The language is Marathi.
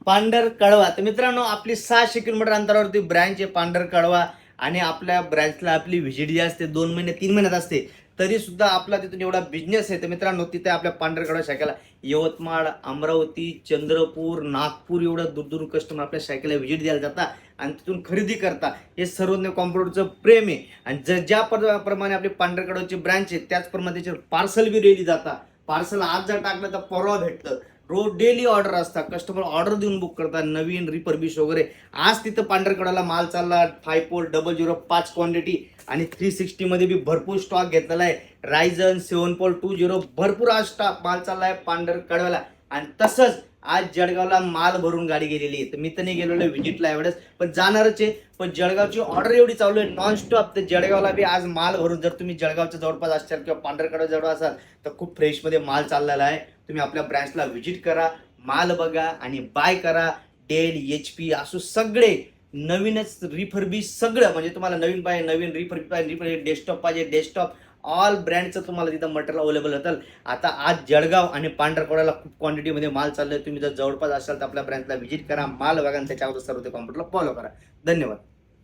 पांढर कळवा. तर मित्रांनो, आपली 600 किलोमीटर अंतरावरती ब्रँच आहे पांढर कळवा. आणि आपल्या ब्रँचला आपली व्हिजिट जी असते 2 महिने 3 महिन्यात असते, तरी सुद्धा आपला तिथून एवढा बिझनेस आहे. तर मित्रांनो, तिथे आपल्या पांढर कळवा शाखेला यवतमाळ, अमरावती, चंद्रपूर, नागपूर एवढं दूर कस्टमर आपल्या शाखेला व्हिजिट द्यायला जातात आणि तिथून खरेदी करता. हे सर्वज्ञ कॉम्प्युटरचं प्रेम आहे. आणि ज्या प्रमाणे आपली पांढर कळवाची ब्रँच आहे, त्याचप्रमाणे त्याचे पार्सल बी रेडी जातात. पार्सल आज जर टाकलं तर परवा भेटतं. रोज डेली ऑर्डर असतात. कस्टमर ऑर्डर देऊन बुक करतात, नवीन रिफर्बिश वगैरे. आज तिथं पांढरकडाला माल चालला 5400 क्वांटिटी. आणि 360 मध्ये बी भरपूर स्टॉक घेतलेला आहे. रायझन 7.20 भरपूर आज स्टॉक माल चालला आहे पांढरकड्याला. आणि तसंच आज जळगावला माल भरून गाडी गेलेली आहे. तर मी तर नाही गेलेलो व्हिजिटला एवढंच, पण जाणारच आहे. पण जळगावची ऑर्डर एवढी चालू आहे नॉन स्टॉप. तर जळगावला बी आज माल भरून, जर तुम्ही जळगावच्या जवळपास असाल किंवा पांढरकडा जवळ असाल तर खूप फ्रेशमध्ये माल चाललेला आहे. तुम्ही आपल्या ब्रँचला व्हिजिट करा, माल बघा आणि बाय करा. डेल, HP असो सगळे नवीनच रिफर्बिश सगळं, म्हणजे तुम्हाला नवीन पाहिजे नवीन, रिफर्बिश डेस्कटॉप पाहिजे डेस्कटॉप, ऑल ब्रँडचं तुम्हाला तिथं मटेरियल अवेलेबल होतं. आता आज जळगाव आणि पांढरकवड्याला खूप क्वांटिटीमध्ये माल चाललाय. तुम्ही जर जवळपास असाल तर आपल्या ब्रँचला व्हिजिट करा, माल बघा आणि त्याच्यावर सर्व ते कॉम्प्युटरला फॉलो करा. धन्यवाद.